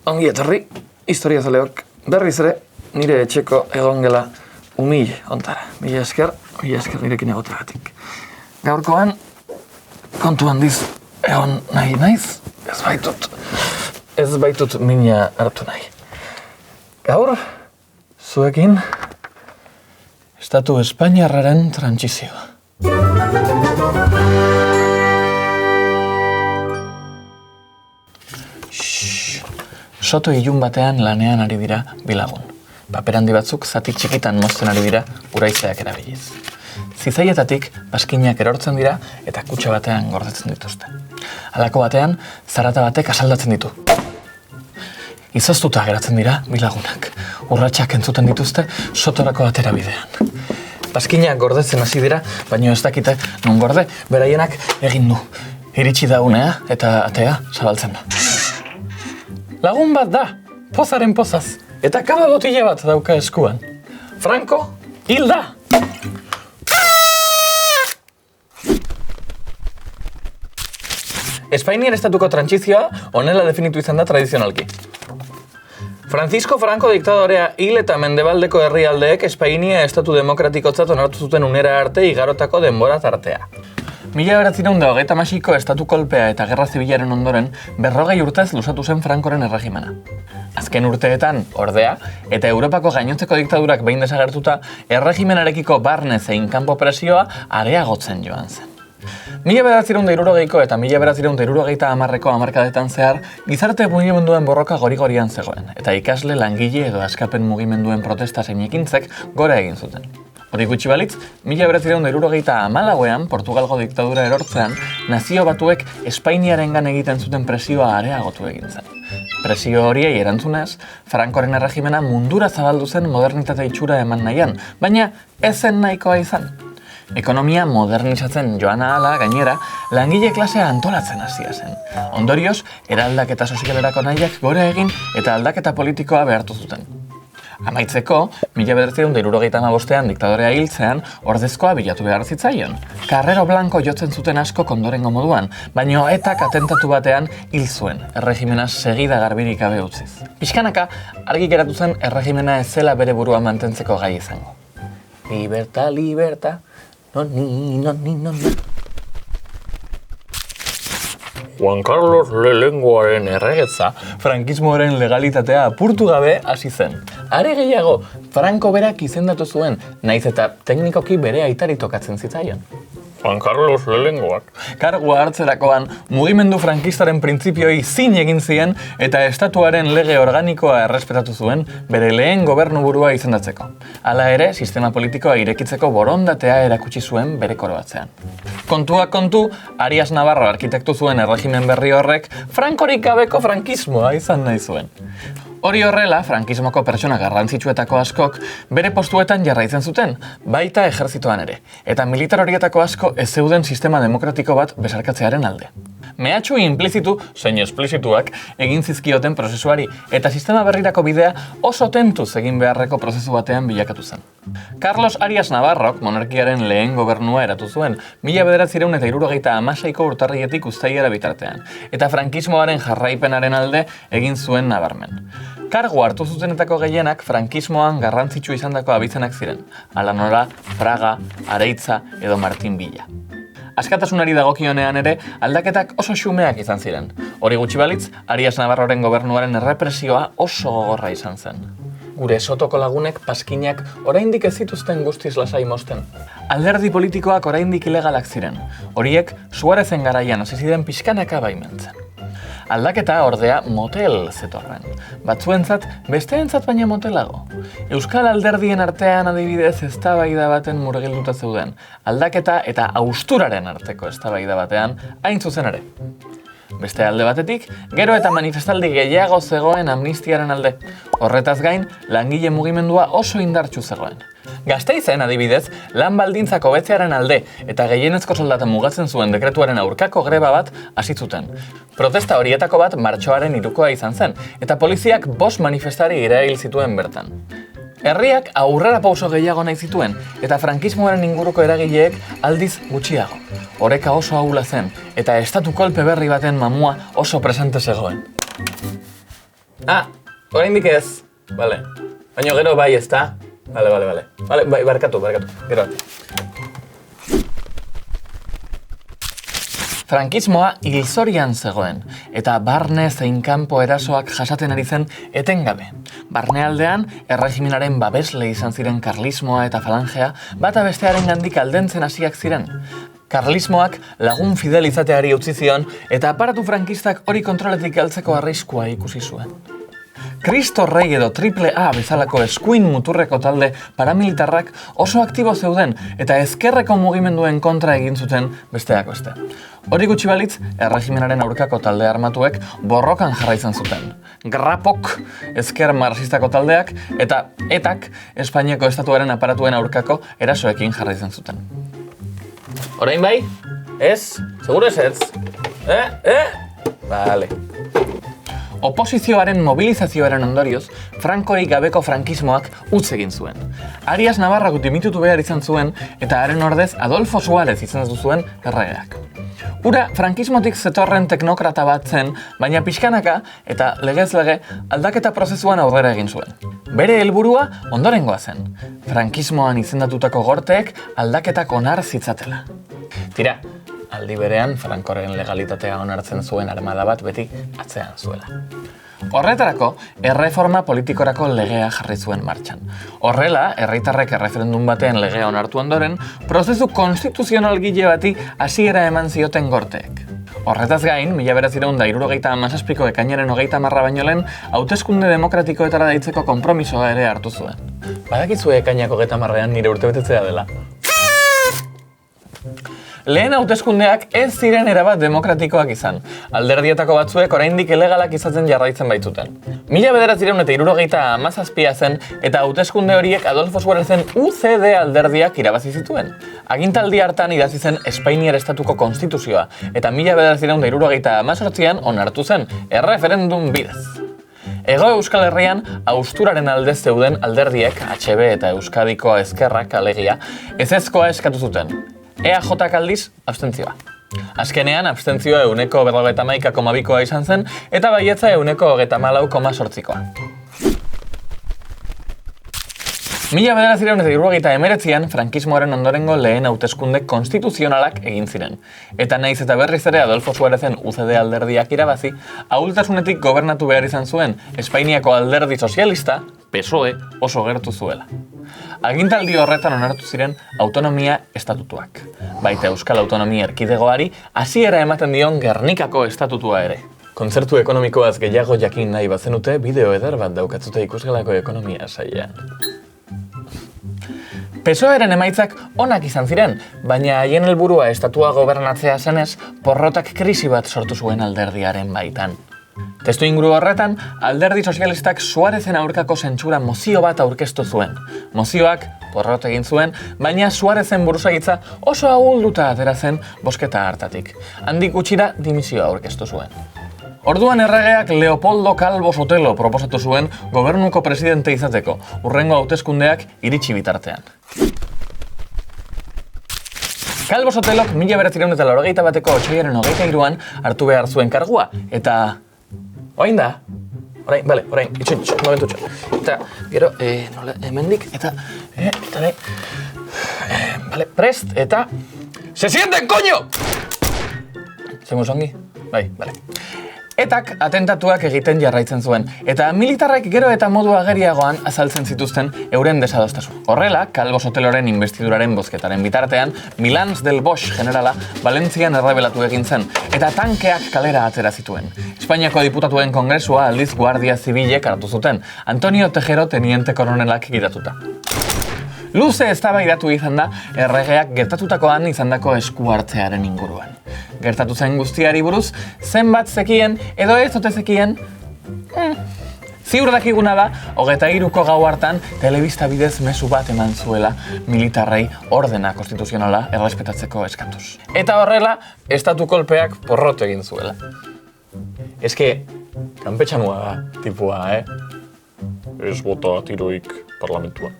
Ongi etorri, historiazaleok berriz ere nire etxeko egongela umil ontara. Mila esker nirekin egoteagatik. Gaurkoan, kontu handiz egon nahi naiz, ez baitut mina hartu nahi. Gaur, zuekin, Estatu Espainiarraren trantsizioa. Soto ilun batean lanean ari dira bilagun. Paper handi batzuk zati txikitan mozten ari dira uraizeak erabiliz. Zizaietatik paskinak erortzen dira eta kutxa batean gordetzen dituzte. Halako batean, zarata batek asaldatzen ditu. Izoztuta geratzen dira bilagunak. Urratsak entzuten dituzte sotorako atera bidean. Paskinak gordetzen hasi dira, baina ez dakite non gorde, beraienak egin du. Iritsi da unea eta atea zabaltzen da. Lagun bat da, pozaren pozaz, eta kaba botila bat dauka eskuan. Franco, hil da! Espainiar estatuko trantsizioa honela definitu izan da tradizionalki. Francisco Franco diktadorea hil eta mendebaldeko herrialdeek Espainia estatu demokratikotzat onartu zuten unera arte igarotako denbora tartea. 1928ko estatu kolpea eta gerra zibilaren ondoren 40 urtez luzatu zen Francoren erregimena. Azken urteetan, ordea, eta Europako gainontzeko diktadurak behin desagertuta, erregimenarekiko barne zein kanpo presioa areagotzen joan zen. 1960ko eta 1970ko hamarkadetan zehar, gizarte mugimenduen borroka gori-gorian zegoen, eta ikasle, langile edo askapen mugimenduen protesta zein ekintzek gora egin zuten. Hori gutxi balitz, 1974ean Portugalgo diktadura erortzean, nazio batuek Espainiarengan egiten zuten presioa areagotu egin zen. Presio horiei erantzunez, Francoren erregimena mundura zabaldu zen modernitate itxura eman nahian, baina ez zen nahikoa izan. Ekonomia modernizatzen joan ahala, gainera, langile klasea antolatzen hasia zen. Ondorioz, eraldaketa sozialerako nahiak gora egin eta aldaketa politikoa behartu zuten. Amaitzeko, 1975ean diktadorea hiltzean, ordezkoa bilatu behar zitzaion. Karrero blanko jotzen zuten asko kondorengo moduan, baina etak atentatu batean hil zuen, erregimena segida garbirik gabe utziz. Pixkanaka, argi geratu zen erregimena ez zela bere burua mantentzeko gai izango. Liberta, liberta, noni. Juan Carlos Lehenengoaren erregetza, frankismoaren legalitatea apurtu gabe hasi zen. Are gehiago, Franco berak izendatu zuen, naiz eta teknikoki bere aitari tokatzen zitzaion. Juan Carlos Lehenengoak kargua hartzerakoan mugimendu frankistaren printzipioei zin egin zien eta estatuaren lege organikoa errespetatu zuen bere lehen gobernuburua izendatzeko. Hala ere, sistema politikoa irekitzeko borondatea erakutsi zuen bere koroatzean. Kontuak kontu, Arias Navarro arkitektu zuen erregimen berri horrek Francorik gabeko frankismoa izan nahi zuen. Hori horrela, frankismoko pertsona garrantzitsuetako askok bere postuetan jarraitzen zuten, baita ejertzitoan ere, eta militar horietako asko ez zeuden sistema demokratiko bat besarkatzearen alde. Mehatxu implizitu, zein esplizituak, egin zizkioten prozesuari, eta sistema berrirako bidea oso tentuz egin beharreko prozesu batean bilakatu zen. Carlos Arias Navarrok monarkiaren lehen gobernua eratu zuen, 1976ko urtarrietik uztailera bitartean, eta frankismoaren jarraipenaren alde egin zuen nabarmen. Kargu hartu zuzenetako gehienak frankismoan garrantzitsu izandako abizenak ziren, hala nola, Fraga, Areitza edo Martin Villa. Askatasunari dagokionean ere, aldaketak oso xumeak izan ziren. Hori gutxi balitz, Arias Navarroren gobernuaren errepresioa oso gogorra izan zen. Gure sotoko lagunek paskinak oraindik ez zituzten guztiz lasai mozten. Alderdi politikoak oraindik ilegalak ziren. Horiek Suarezen garaian hasi ziren pixkanaka baimentzen. Aldaketa ordea motel zetorren. Batzuentzat, besteentzat baina motelago. Euskal alderdien artean adibidez eztabaida baten murgilduta zeuden. Aldaketa eta hausturaren arteko eztabaida batean hain zuzen ere. Beste alde batetik, gero eta manifestaldi gehiago zegoen amnistiaren alde. Horretaz gain, langile mugimendua oso indartsu zegoen. Gasteizen adibidez, lan baldintzak hobetzearen alde eta gehienezko soldata mugatzen zuen dekretuaren aurkako greba bat hasi zuten. Protesta horietako bat martxoaren 3koa izan zen, eta poliziak 5 manifestari irail zituen bertan. Herriak aurrera pauso gehiago nahi zituen, eta frankismoaren inguruko eragileek aldiz gutxiago. Oreka oso ahula zen, eta estatu kolpe berri baten mamua oso presente zegoen. Oraindik ez. Vale. Baina gero bai, ezta? Vale. Vale, bai, barkatu. Gero arte. Frankismoa hilzorian zegoen, eta barne zein kanpo erasoak jasaten ari zen etengabe. Barnealdean, erregimenaren babesle izan ziren karlismoa eta falangea, bata bestearen gandik aldentzen hasiak ziren. Karlismoak lagun fidel izateari utzi zion, eta aparatu frankistak hori kontroletik galtzeko arriskua ikusi zuen. Cristo Rei edo AAA bezalako eskuin muturreko talde paramilitarrak oso aktibo zeuden eta ezkerreko mugimenduen kontra egin zuten besteak beste. Hori gutxi balitz, erregimenaren aurkako talde armatuek borrokan jarraitzen zuten. Grapok, ezker marxistako taldeak, eta ETAk, Espainiako estatuaren aparatuen aurkako erasoekin jarraitzen zuten. Orain bai? Ez? Seguro ez? Vale. Oposizioaren mobilizazioaren ondorioz, Frankori gabeko frankismoak utz egin zuen. Arias Navarrak dimitutu behar izan zuen, eta haren ordez Adolfo Suárez izendatu zuen erregeak. Hura frankismotik zetorren teknokrata bat zen, baina pixkanaka eta legez lege aldaketa prozesuan aurrera egin zuen. Bere helburua ondorengoa zen, frankismoan izendatutako gorteek aldaketak onar zitzatela. Tira, aldi berean Frankoren legalitatea onartzen zuen armada bat beti atzean zuela. Horretarako, erreforma politikorako legea jarri zuen martxan. Horrela, herritarrek erreferendum batean legea onartu ondoren, prozesu konstituzionalgile bati hasiera eman zioten gorteek. Horretaz gain, 1977ko ekainaren 30 baino lehen, hauteskunde demokratikoetara deitzeko konpromisoa ere hartu zuen. Badakizue ekainako 30ean nire urtebetetzea dela. Lehen hauteskundeak ez ziren erabat demokratikoak izan. Alderdietako batzuek oraindik ilegalak izaten jarraitzen baitzuten. 1977 zen eta hauteskunde horiek Adolfo Suárezen UCD alderdiak irabazi zituen. Agintaldi hartan idatzi zen Espainiar estatuko konstituzioa eta 1978an onartu zen erreferendum bidez. Hego Euskal Herrian hausturaren alde zeuden alderdiek, HB eta Euskadiko Ezkerrak alegia, ezezkoa eskatu zuten. EAJak aldiz, abstentzioa. Azkenean, abstentzioa 51,2koa izan zen, eta baietza 54,8koa. 1979an, frankismoaren ondorengo lehen hauteskunde konstituzionalak egin ziren. Eta naiz eta berriz ere Adolfo Suárezen UCD alderdiak irabazi, ahultasunetik gobernatu behar izan zuen Espainiako alderdi sozialista, PSOE, oso gertu zuela. Agintaldi horretan onartu ziren autonomia estatutuak. Baita Euskal Autonomia Erkidegoari hasiera ematen dion Gernikako estatutua ere. Kontzertu ekonomikoaz gehiago jakin nahi bazenute, bideo eder bat daukatzute ikusgelako ekonomia sailean. PSOEren emaitzak onak izan ziren, baina haien helburua estatua gobernatzea zenez, porrotak krisi bat sortu zuen alderdiaren baitan. Testu inguru horretan, alderdi sozialistak Suárezen aurkako zentsura mozio bat aurkeztu zuen. Mozioak porrot egin zuen, baina Suárezen buruzagitza oso ahulduta atera zen bozketa hartatik. Handik gutxira dimisioa aurkeztu zuen. Orduan erregeak Leopoldo Calvo Sotelo proposatu zuen gobernuko presidente izateko, hurrengo hauteskundeak iritsi bitartean. Calvo Sotelok 1981ko otsailaren 23an hartu behar zuen kargua, eta... Orain da? Orain, momentutxo. Eta, gero, hemendik, eta prest, eta... Se sienten, coño! Zemuz ongi? Bai. Etak atentatuak egiten jarraitzen zuen, eta militarrek gero eta modu ageriagoan azaltzen zituzten euren desadostasun. Horrela, Calvo Soteloren investiduraren bozketaren bitartean, Milans del Bosch generala Valentzian errebelatu egin zen, eta tankeak kalera atera zituen. Espainiako diputatuen kongresua aldiz Guardia Zibilek hartu zuten, Antonio Tejero teniente koronelak gidatuta. Luze eztabaidatu izan da erregeak gertatutakoan izandako esku hartzearen inguruan. Gertatu zen guztiari buruz, zenbat zekien edo ez ote zekien? Ziur dakiguna da, 23ko gau hartan telebista bidez mezu bat eman zuela militarrei ordena konstituzionala errespetatzeko eskatuz. Eta horrela, estatu kolpeak porrot egin zuela. Eske, kanpetxanua da, tipua, Ez bota tiroik parlamentuan.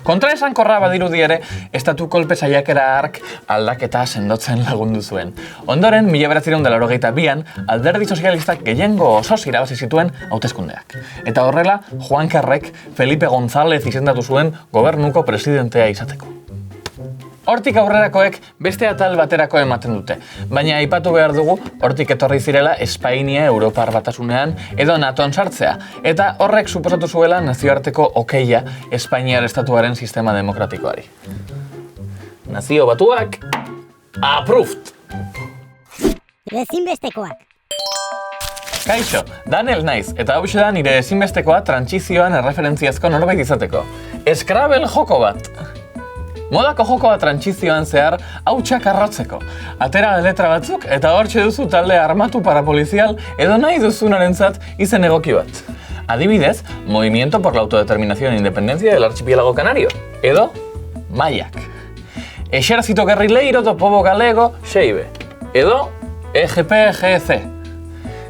Kontra esankorra badirudi ere, estatu kolpe saiakera hark aldaketa sendotzen lagundu zuen. Ondoren, 1982an, alderdi sozialistak gehiengo osoz irabazi zituen hauteskundeak. Eta horrela, Juan Carrek Felipe González izendatu zuen gobernuko presidentea izateko. Hortik aurrerakoek beste atal baterako ematen dute, baina aipatu behar dugu hortik etorri zirela Espainia Europar Batasunean edo NATOn sartzea, eta horrek suposatu zuela nazioarteko okeia Espainiar estatuaren sistema demokratikoari. Nazio Batuak, approved! Ezinbestekoak. Kaixo, Daniel naiz, eta hau da nire ezinbestekoa trantsizioan erreferentziazko norbait izateko. Scrabble joko bat! Modako jokoa trantsizioan zehar hautsak arrotzeko. Atera letra batzuk eta hortxe duzu talde armatu parapolizial edo nahi duzunarentzat izen egoki bat. Adibidez, Movimiento por la Autodeterminación e Independencia del Archipiélago Canario, edo Maiak. Exército Guerrileiro do Povo Galego Xeibe, edo EGPGC.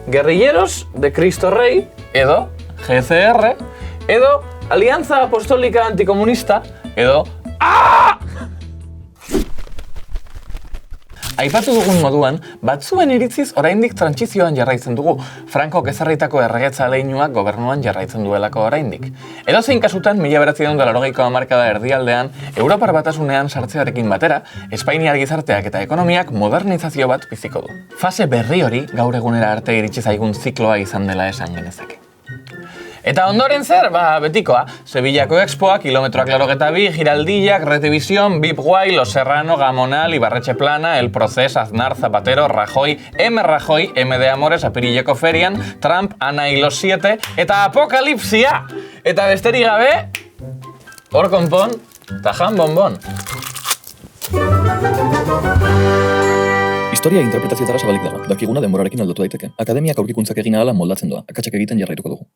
Guerrilleros de Cristo Rey, edo GCR, edo Alianza Apostólica Anticomunista, edo Aipatu dugun moduan, batzuen iritziz oraindik trantsizioan jarraitzen dugu, Frankok ezarritako erregetza leinuak gobernuan jarraitzen duelako oraindik. Edozein kasutan, 1980ko hamarkada erdialdean, Europar Batasunean sartzearekin batera, Espainiar gizarteak eta ekonomiak modernizazio bat biziko du. Fase berri hori gaur egunera arte iritsi zaigun zikloa izan dela esan genezake. Eta ondoren zer, betikoa, Sevillako Expoa, kilometroak 82, Giraldillak, Retevisión, Vip Guay, Los Serrano, Gamonal, Ibarretxe Plana, El Procés, Aznar, Zapatero, Rajoy, M de Amores, Apirileko Ferian, Trump, Ana y los 7, eta Apokalipsia! Eta besterik gabe, hor konpon, tajan bonbon. Historia interpretazioetara zabalik dago, dakiguna denborarekin aldatu daiteke. Akademiak aurkikuntzak egin ahala moldatzen doa, akatsak egiten jarraituko dugu.